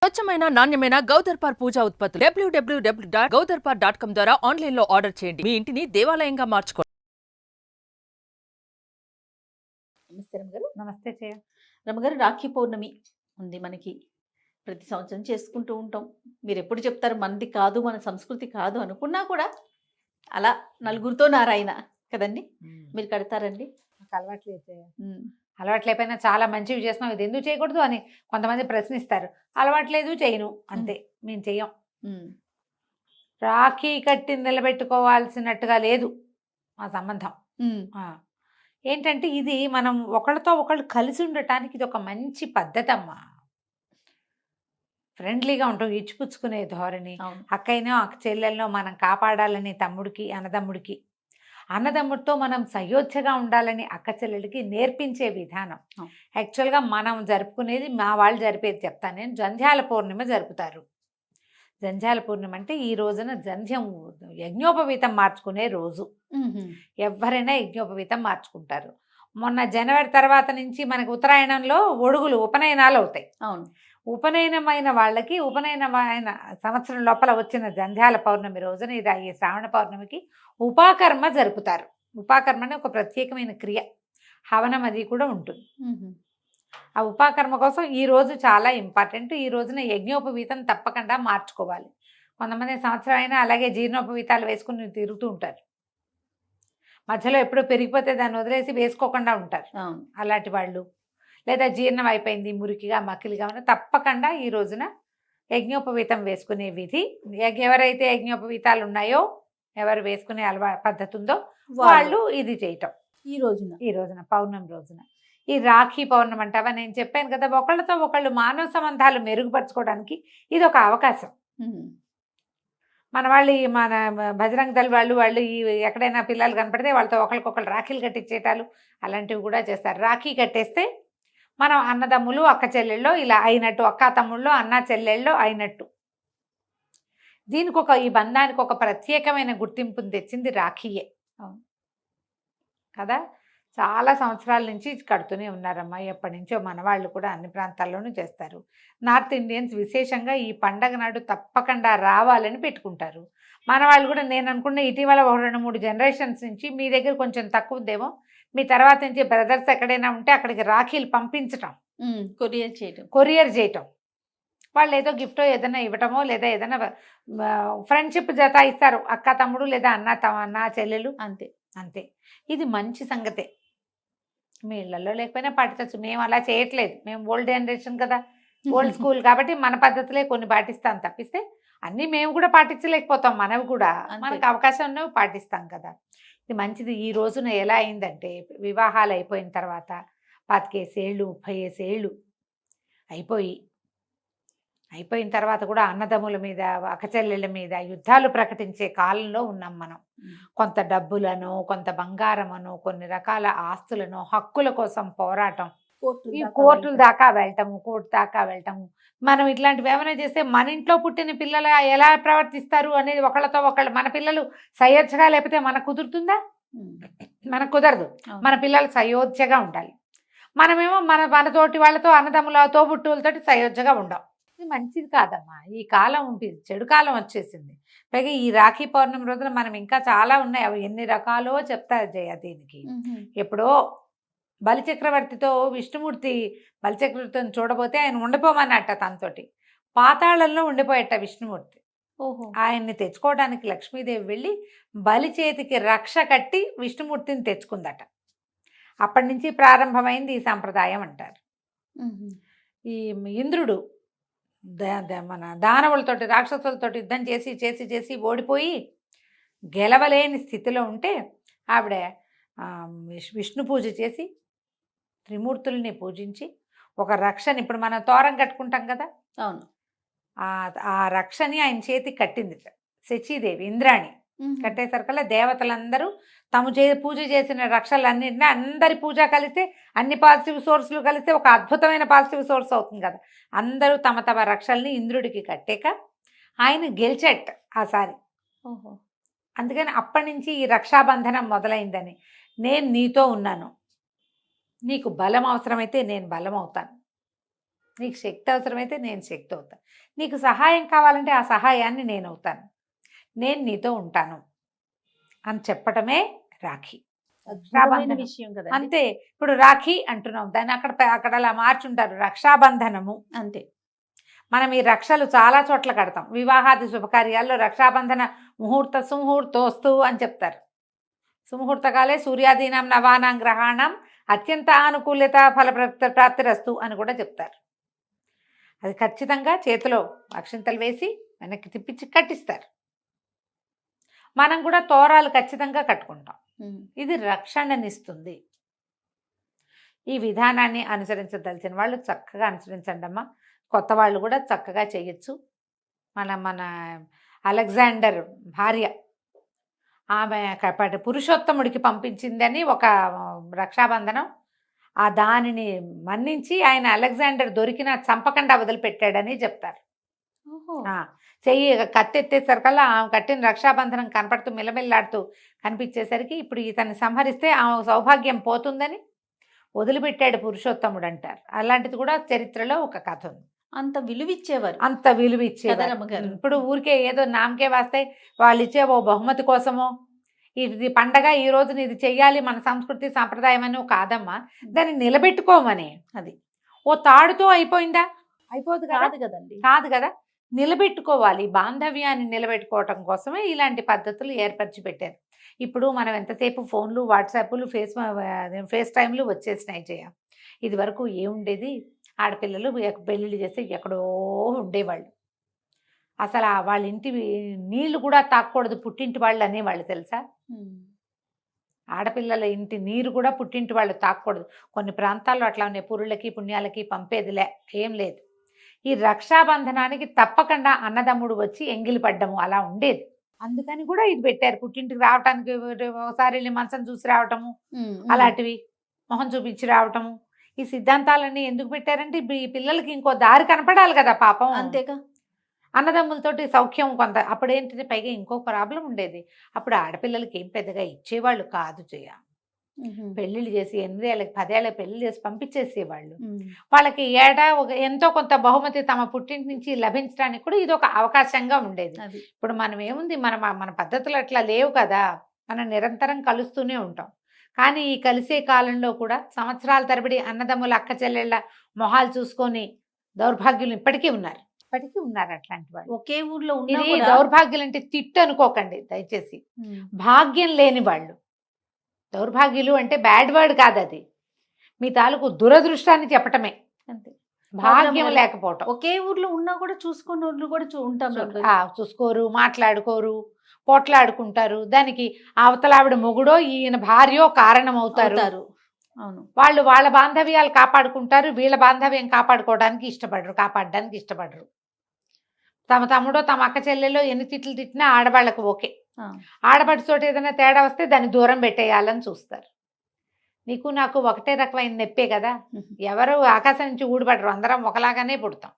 స్వచ్ఛమైన నాణ్యమైన గౌదర్పార్ పూజా ఉత్పత్తులు www.gaudarpar.com ద్వారా ఆన్లైన్ లో ఆర్డర్ చేయండి. మీ ఇంటిని దేవాలయంగా మార్చుకోండి. నమస్తే రమగారు. నమస్తే చేయ. రమగారు, రాఖీ పౌర్ణమి ఉంది మనకి. ప్రతి సంవత్సరం చేసుకుంటూ ఉంటాం. మీరు ఎప్పుడు చెప్తారు మనది కాదు, మన సంస్కృతి కాదు అనుకున్నా కూడా అలా నలుగురితో నారాయణ కదండి. మీరు కడతారండి? నాకు అలవాట్లేదు చేయ. అలవాట్లేకపోయినా చాలా మంచివి చేస్తున్నాం, ఇది ఎందుకు చేయకూడదు అని కొంతమంది ప్రశ్నిస్తారు. అలవాట్లేదు, చేయను అంతే. మేము చెయ్యం. రాఖీ కట్టి నిలబెట్టుకోవాల్సినట్టుగా లేదు మా సంబంధం. ఏంటంటే ఇది మనం ఒకళ్ళతో ఒకళ్ళు కలిసి ఉండటానికి ఇది ఒక మంచి పద్ధతి అమ్మా. ఫ్రెండ్లీగా ఉంటాం, ఇచ్చిపుచ్చుకునే ధోరణి. అక్కైనో అక్క చెల్లెల్లో మనం కాపాడాలని తమ్ముడికి, అన్నదమ్ముడితో మనం సయోధ్యగా ఉండాలని అక్క చెల్లెలకి నేర్పించే విధానం. యాక్చువల్గా మనం జరుపుకునేది, మా వాళ్ళు జరిపేది చెప్తాను నేను. జంధ్యాల పూర్ణిమ జరుపుతారు. జంధ్యాల పూర్ణిమ అంటే ఈ రోజున జంధ్యం యజ్ఞోపవీతం మార్చుకునే రోజు. ఎవరైనా యజ్ఞోపవీతం మార్చుకుంటారు. మొన్న జనవరి తర్వాత నుంచి మనకి ఉత్తరాయణంలో ఒడుగులు ఉపనయనాలు అవుతాయి. అవును. ఉపనయనమైన వాళ్ళకి, ఉపనయనమైన సంవత్సరం లోపల వచ్చిన జంధ్యాల పౌర్ణమి రోజున, ఇది ఈ శ్రావణ పౌర్ణమికి ఉపాకర్మ జరుపుతారు. ఉపాకర్మ అనే ఒక ప్రత్యేకమైన క్రియ, హవనం అది కూడా ఉంటుంది. ఆ ఉపాకర్మ కోసం ఈ రోజు చాలా ఇంపార్టెంట్. ఈ రోజున యజ్ఞోపవీతం తప్పకుండా మార్చుకోవాలి. కొంతమంది సంవత్సరం అయినా అలాగే జీర్ణోపవీతాలు వేసుకుని తిరుగుతూ ఉంటారు. మధ్యలో ఎప్పుడో పెరిగిపోతే దాన్ని వదిలేసి వేసుకోకుండా ఉంటారు. అలాంటి వాళ్ళు, లేదా జీర్ణం అయిపోయింది మురికిగా మకిలిగా ఉన్న, తప్పకుండా ఈ రోజున యజ్ఞోపవీతం వేసుకునే విధి. ఎవరైతే యజ్ఞోపవీతాలు ఉన్నాయో, ఎవరు వేసుకునే పద్ధతి ఉందో వాళ్ళు ఇది చేయటం. ఈ రోజున పౌర్ణమి రోజున, ఈ రాఖీ పౌర్ణమి అంటావా, నేను చెప్పాను కదా, ఒకళ్ళతో ఒకళ్ళు మానవ సంబంధాలు మెరుగుపరచుకోవడానికి ఇది ఒక అవకాశం. మన వాళ్ళు, మన బజరంగ దళ వాళ్ళు ఈ ఎక్కడైనా పిల్లలు కనపడితే వాళ్ళతో ఒకరికొకరు రాఖీలు కట్టించేటాలు అలాంటివి కూడా చేస్తారు. రాఖీ కట్టేస్తే మనం అన్నదమ్ములు, అక్క చెల్లెళ్ళు ఇలా అయినట్టు, అక్క తమ్ముళ్ళు, అన్న చెల్లెళ్ళు అయినట్టు. దీనికి ఈ బంధానికి ఒక ప్రత్యేకమైన గుర్తింపుని తెచ్చింది రాఖీయే కదా. చాలా సంవత్సరాల నుంచి కడుతూనే ఉన్నారమ్మా. ఎప్పటి నుంచో మన వాళ్ళు కూడా అన్ని ప్రాంతాల్లోనూ చేస్తారు. నార్త్ ఇండియన్స్ విశేషంగా ఈ పండగ నాడు తప్పకుండా రావాలని పెట్టుకుంటారు. మన వాళ్ళు కూడా, నేను అనుకున్న ఇటీవల 2-3 జనరేషన్స్ నుంచి, మీ దగ్గర కొంచెం తక్కువ ఉందేమో, మీ తర్వాత నుంచి బ్రదర్స్ ఎక్కడైనా ఉంటే అక్కడికి రాఖీలు పంపించటం, కొరియర్ చేయటం. వాళ్ళు ఏదో గిఫ్టో ఏదైనా ఇవ్వటమో, లేదా ఏదైనా ఫ్రెండ్షిప్ జత ఇస్తారు, అక్క తమ్ముడు లేదా అన్న చెల్లెలు, అంతే. ఇది మంచి సంగతే. మీ ఇళ్లలో లేకపోయినా పాటించవచ్చు. మేము అలా చేయట్లేదు. మేము ఓల్డ్ జనరేషన్ కదా, ఓల్డ్ స్కూల్ కాబట్టి మన పద్ధతులే కొన్ని పాటిస్తాం తప్పిస్తే అన్నీ మేము కూడా పాటించలేకపోతాం. మనవి కూడా మనకు అవకాశం ఉన్నవి పాటిస్తాం కదా. ఇది మంచిది. ఈ రోజున ఎలా అయిందంటే, వివాహాలు అయిపోయిన తర్వాత 25 ఏళ్ళు 30 ఏళ్ళు అయిపోయిన తర్వాత కూడా అన్నదమ్ముల మీద, అక్కచెల్లెళ్ళ మీద యుద్ధాలు ప్రకటించే కాలంలో ఉన్నాం మనం. కొంత డబ్బులను, కొంత బంగారమును, కొన్ని రకాల ఆస్తులను, హక్కుల కోసం పోరాటం, ఈ కోర్టు దాకా వెళ్ళటము. మనం ఇట్లాంటివి ఏమైనా చేస్తే మన ఇంట్లో పుట్టిన పిల్లలు ఎలా ప్రవర్తిస్తారు అనేది ఒకళ్ళతో ఒకళ్ళు, మన పిల్లలు సయోధ్యగా లేకపోతే మనకు కుదురుతుందా? మనకు కుదరదు. మన పిల్లలు సయోధ్యగా ఉండాలి. మనమేమో మనతోటి వాళ్ళతో, అన్నదమ్ముల తోబుట్టువులతోటి సయోధ్యగా ఉండం. ఇది మంచిది కాదమ్మా. ఈ కాలం చెడు కాలం వచ్చేసింది. పైగా ఈ రాఖీ పౌర్ణమి రోజున మనం ఇంకా చాలా ఉన్నాయి, అవి ఎన్ని రకాలో చెప్తారు జయ. దీనికి ఎప్పుడో బలిచక్రవర్తితో విష్ణుమూర్తి, బలిచక్రవర్తితో చూడబోతే ఆయన ఉండిపోమన్నట్ట, తనతోటి పాతాళంలో ఉండిపోయట విష్ణుమూర్తి. ఆయన్ని తెచ్చుకోవడానికి లక్ష్మీదేవి వెళ్ళి బలి చేతికి రక్ష కట్టి విష్ణుమూర్తిని తెచ్చుకుందట. అప్పటి నుంచి ప్రారంభమైంది ఈ సంప్రదాయం అంటారు. ఈ ఇంద్రుడు మన దానవులతోటి, రాక్షసులతోటి యుద్ధం చేసి ఓడిపోయి గెలవలేని స్థితిలో ఉంటే ఆవిడ విష్ణు పూజ చేసి, త్రిమూర్తుల్ని పూజించి, ఒక రక్షని, ఇప్పుడు మనం తోరం కట్టుకుంటాం కదా, అవును, ఆ రక్షని ఆయన చేతికి కట్టింది శచీదేవి, ఇంద్రాణి. కట్టేసరికల్లా దేవతలందరూ తాము పూజ చేసిన రక్షలన్నింటినీ, అందరి పూజ కలిస్తే, అన్ని పాజిటివ్ సోర్స్లు కలిస్తే ఒక అద్భుతమైన పాజిటివ్ సోర్స్ అవుతుంది కదా. అందరూ తమ తమ రక్షల్ని ఇంద్రుడికి కట్టాక ఆయన గెలిచట్ ఆసారి. అందుకని అప్పటి నుంచి ఈ రక్షాబంధనం మొదలైందని. నేను నీతో ఉన్నాను, నీకు బలం అవసరమైతే నేను బలం అవుతాను, నీకు శక్తి అవసరమైతే నేను శక్తి అవుతాను, నీకు సహాయం కావాలంటే ఆ సహాయాన్ని నేను అవుతాను, నేను నీతో ఉంటాను అని చెప్పటమే రాఖీ. అద్భుతమైన రక్షాబంధనం. విషయం కదా. అంతే. ఇప్పుడు రాఖీ అంటున్నాం, దాన్ని అక్కడ అలా మార్చుంటారు రక్షాబంధనము. అంతే. మనం ఈ రక్షలు చాలా చోట్ల కడతాం. వివాహాది శుభకార్యాల్లో రక్షాబంధన ముహూర్త సుముహూర్తోస్తు అని చెప్తారు. సుముహూర్తకాలే సూర్యాదీనం నవానాం గ్రహాణం అత్యంత ఆనుకూల్యత ఫల ప్రాప్తిరస్తు అని కూడా చెప్తారు. అది ఖచ్చితంగా చేతిలో అక్షింతలు వేసి వెనక్కి తిప్పించి కట్టిస్తారు. మనం కూడా తోరాలు ఖచ్చితంగా కట్టుకుంటాం. ఇది రక్షణనిస్తుంది. ఈ విధానాన్ని అనుసరించదలిచిన వాళ్ళు చక్కగా అనుసరించండి అమ్మా. కొత్త వాళ్ళు కూడా చక్కగా చేయొచ్చు. మన అలెగ్జాండర్ భార్య ఆమె పురుషోత్తముడికి పంపించిందని ఒక రక్షాబంధనం, ఆ దానిని మన్నించి ఆయన అలెగ్జాండర్ దొరికిన చంపకుండా వదిలిపెట్టాడని చెప్తారు. చెయ్యి కత్తెత్తేసరికల్లా ఆమె కట్టిన రక్షాబంధనం కనపడుతూ మిలమిల్లాడుతూ కనిపించేసరికి ఇప్పుడు ఇతన్ని సంహరిస్తే ఆమె సౌభాగ్యం పోతుందని వదిలిపెట్టాడు పురుషోత్తముడు అంటారు. అలాంటిది కూడా చరిత్రలో ఒక కథ ఉంది. అంత విలువిచ్చేవారు. అంత విలువిచ్చేవారు. ఇప్పుడు ఊరికే ఏదో నామకే వాస్తే వాళ్ళు ఇచ్చే ఓ బహుమతి కోసమో ఇది పండగ ఈ రోజున ఇది చెయ్యాలి మన సంస్కృతి సాంప్రదాయం అని కాదమ్మా, దాన్ని నిలబెట్టుకోమని. అది ఓ తాడుతో అయిపోయిందా? అయిపోదు కాదు కదండి. కాదు కదా, నిలబెట్టుకోవాలి. బాంధవ్యాన్ని నిలబెట్టుకోవటం కోసమే ఇలాంటి పద్ధతులు ఏర్పరిచి పెట్టారు. ఇప్పుడు మనం ఎంతసేపు ఫోన్లు వాట్సాప్లు ఫేస్ టైంలు వచ్చేసినాయి చేయ. ఇది వరకు ఏముండేది, ఆడపిల్లలు పెళ్ళిళ్ళు చేస్తే ఎక్కడో ఉండేవాళ్ళు. అసలు వాళ్ళ ఇంటి నీళ్లు కూడా తాకూడదు పుట్టింటి వాళ్ళు అనేవాళ్ళు తెలుసా. ఆడపిల్లల ఇంటి నీరు కూడా పుట్టింటి వాళ్ళు తాకూడదు. కొన్ని ప్రాంతాల్లో అట్లా ఉన్నాయి, పురుళ్ళకి పుణ్యాలకి పంపేదిలే, ఏం లేదు. ఈ రక్షాబంధనానికి తప్పకుండా అన్నదమ్ముడు వచ్చి ఎంగిలి పడ్డము అలా ఉండేది. అందుకని కూడా ఇది పెట్టారు. పుట్టింటికి రావటానికి ఒకసారి వెళ్ళి మంచం చూసి రావటము, అలాంటివి మొహం చూపించి రావటము. ఈ సిద్ధాంతాలన్నీ ఎందుకు పెట్టారంటే ఈ పిల్లలకి ఇంకో దారి కనపడాలి కదా పాపం. అంతేగా. అన్నదమ్ములతోటి సౌఖ్యం కొంత. అప్పుడేంటిది, పైగా ఇంకో ప్రాబ్లం ఉండేది. అప్పుడు ఆడపిల్లలకి ఏం పెద్దగా ఇచ్చేవాళ్ళు కాదు చేయ. పెళ్ళిళ్ళు చేసి 8 ఏళ్ళకి 10 ఏళ్ళకి పెళ్లి చేసి పంపించేసేవాళ్ళు. వాళ్ళకి ఏటా ఎంతో కొంత బహుమతి తమ పుట్టింటి నుంచి లభించడానికి కూడా ఇది ఒక అవకాశంగా ఉండేది. ఇప్పుడు మనం ఏముంది, మన పద్ధతులు అట్లా లేవు కదా, మనం నిరంతరం కలుస్తూనే ఉంటాం. కానీ ఈ కలిసే కాలంలో కూడా సంవత్సరాల తరబడి అన్నదమ్ముల అక్క చెల్లెళ్ళ మొహాలు చూసుకొని దౌర్భాగ్యులు ఇప్పటికీ ఉన్నారు అట్లాంటి వాళ్ళు. ఒకే ఊర్లో ఇది దౌర్భాగ్యులు అంటే తిట్టు అనుకోకండి దయచేసి. భాగ్యం లేని వాళ్ళు. దౌర్భాగ్యులు అంటే బ్యాడ్ వర్డ్ కాదు, అది మీ తాలూకు దురదృష్టాన్ని చెప్పటమే. అంతే. భాగ్యం లేకపోవటం. ఒకే ఊర్లో ఉన్నా కూడా చూసుకున్న ఊర్లు కూడా ఉంటాం. చూసుకోరు, మాట్లాడుకోరు, పోట్లాడుకుంటారు. దానికి అవతలావిడ మొగుడో ఈయన భార్యో కారణం అవుతారు. అవును. వాళ్ళు వాళ్ళ బాంధవ్యాలు కాపాడుకుంటారు, వీళ్ళ బాంధవ్యం కాపాడడానికి ఇష్టపడరు. తమ తమ్ముడో తమ అక్క చెల్లెలో ఎన్ని తిట్లు తిట్టినా ఆడవాళ్ళకు ఓకే. ఆడపడితోటి ఏదైనా తేడా వస్తే దాన్ని దూరం పెట్టేయాలని చూస్తారు. నీకు నాకు ఒకటే రకమైన నెప్పే కదా, ఎవరు ఆకాశం నుంచి ఊడిపడరు, అందరం ఒకలాగానే పుడతాం.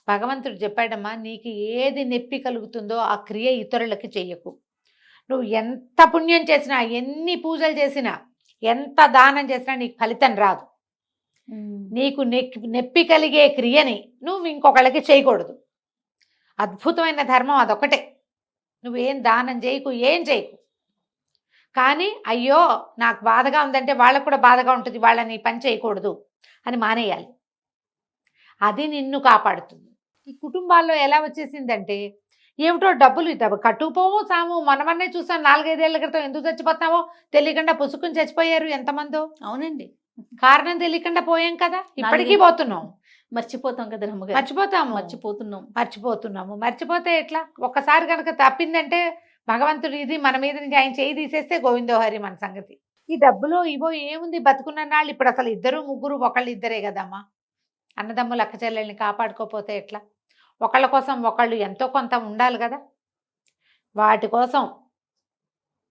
భగవంతుడు చెప్పాడమ్మా, నీకు ఏది నొప్పి కలుగుతుందో ఆ క్రియ ఇతరులకి చెయ్యకు. నువ్వు ఎంత పుణ్యం చేసినా, ఎన్ని పూజలు చేసినా, ఎంత దానం చేసినా నీకు ఫలితం రాదు. నీకు నొప్పి కలిగే క్రియని నువ్వు ఇంకొకళ్ళకి చేయకూడదు. అద్భుతమైన ధర్మం అదొకటే. నువ్వేం దానం చేయకు, ఏం చేయకు. కానీ అయ్యో నాకు బాధగా ఉందంటే వాళ్ళకు కూడా బాధగా ఉంటుంది, వాళ్ళని పని చేయకూడదు అని మానేయాలి. అది నిన్ను కాపాడుతుంది. ఈ కుటుంబాల్లో ఎలా వచ్చేసిందంటే ఏమిటో డబ్బులు కట్టుకుపోము సాము. మనమన్నే చూసాం 4-5 ఏళ్ల క్రితం ఎందుకు చచ్చిపోతామో తెలియకుండా పుసుకుని చచ్చిపోయారు ఎంతమందో. అవునండి. కారణం తెలియకుండా పోయాం కదా, ఇప్పటికీ పోతున్నాం. మర్చిపోతాం కదా, మర్చిపోతున్నాము. మర్చిపోతే ఎట్లా? ఒక్కసారి కనుక తప్పిందంటే భగవంతుడు ఇది మన మీద నుంచి ఆయన చేయి తీసేస్తే గోవిందోహరి మన సంగతి. ఈ డబ్బులో ఇవో ఏముంది, బతుకున్న నాళ్ళు ఇప్పుడు అసలు 2, 3 ఒకళ్ళు ఇద్దరే కదమ్మా. అన్నదమ్ములు అక్క చెల్లెల్ని కాపాడుకోపోతే ఎట్లా? ఒకళ్ళ కోసం ఒకళ్ళు ఎంతో కొంత ఉండాలి కదా. వాటి కోసం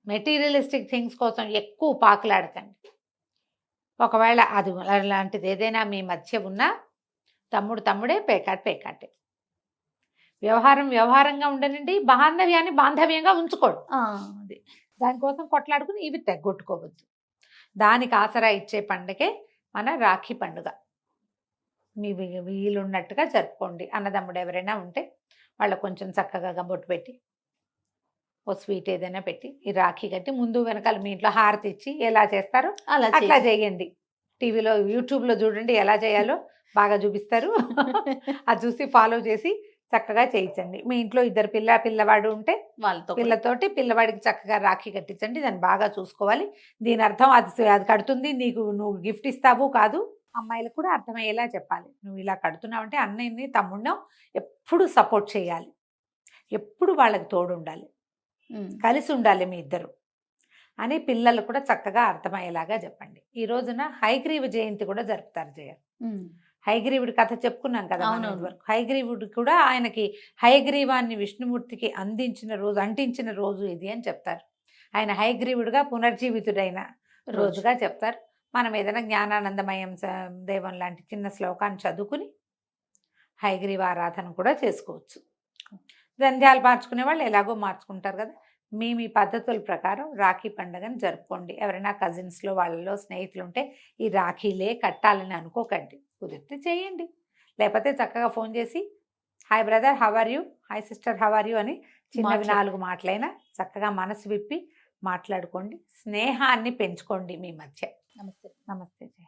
మెటీరియలిస్టిక్ థింగ్స్ కోసం ఎక్కువ పాకులాడకండి. ఒకవేళ అది అలాంటిది ఏదైనా మీ మధ్య ఉన్నా తమ్ముడే, పేకాటే. వ్యవహారంగా ఉండనండి, బాంధవ్యాన్ని బాంధవ్యంగా ఉంచుకోడు. అది దానికోసం కొట్లాడుకుని ఇవి తెగొట్టుకోవద్దు. దానికి ఆసరా ఇచ్చే పండుగే మన రాఖీ పండుగ. మీ వీలున్నట్టుగా జరుపుకోండి. అన్నదమ్ముడు ఎవరైనా ఉంటే వాళ్ళకు కొంచెం చక్కగా బొట్టు పెట్టి ఓ స్వీట్ ఏదైనా పెట్టి ఈ రాఖీ కట్టి ముందు వెనకాల మీ ఇంట్లో హారతి ఇచ్చి ఎలా చేస్తారో అలా అట్లా చేయండి. టీవీలో యూట్యూబ్లో చూడండి ఎలా చేయాలో బాగా చూపిస్తారు. అది చూసి ఫాలో చేసి చక్కగా చేయించండి. మీ ఇంట్లో ఇద్దరు పిల్లవాడు ఉంటే వాళ్ళతో పిల్లతోటి పిల్లవాడికి చక్కగా రాఖీ కట్టించండి. దాన్ని బాగా చూసుకోవాలి. దీని అర్థం అది కడుతుంది నువ్వు గిఫ్ట్ ఇస్తావు కాదు. అమ్మాయిలకు కూడా అర్థమయ్యేలా చెప్పాలి. నువ్వు ఇలా కడుతున్నావు అంటే అన్నయ్యని తమ్ముడినో ఎప్పుడు సపోర్ట్ చేయాలి, ఎప్పుడు వాళ్ళకి తోడు ఉండాలి, కలిసి ఉండాలి మీ ఇద్దరు అని పిల్లలు కూడా చక్కగా అర్థమయ్యేలాగా చెప్పండి. ఈ రోజున హయగ్రీవ జయంతి కూడా జరుపుతారు జయ. హయగ్రీవుడి కథ చెప్పుకున్నాం కదా మనం ఇదివరకు. హయగ్రీవుడు కూడా ఆయనకి హయగ్రీవాన్ని విష్ణుమూర్తికి అంటించిన రోజు ఇది అని చెప్తారు. ఆయన హయగ్రీవుడిగా పునర్జీవితుడైన రోజుగా చెప్తారు. మనం ఏదైనా జ్ఞానానందమయం దేవం లాంటి చిన్న శ్లోకాన్ని చదువుకుని హయగ్రీవ ఆరాధన కూడా చేసుకోవచ్చు. జంధ్యాలు మార్చుకునే వాళ్ళు ఎలాగో మార్చుకుంటారు కదా. మీ పద్ధతుల ప్రకారం రాఖీ పండుగను జరుపుకోండి. ఎవరైనా కజిన్స్లో వాళ్ళలో స్నేహితులు ఉంటే ఈ రాఖీలే కట్టాలని అనుకోకండి. కుదిరితే చేయండి. లేకపోతే చక్కగా ఫోన్ చేసి hi brother how are you, hi sister how are you అని చిన్నవి 4 మాటలైనా చక్కగా మనసు విప్పి మాట్లాడుకోండి. స్నేహాన్ని పెంచుకోండి మీ మధ్య. నమస్తే. నమస్తే జయ.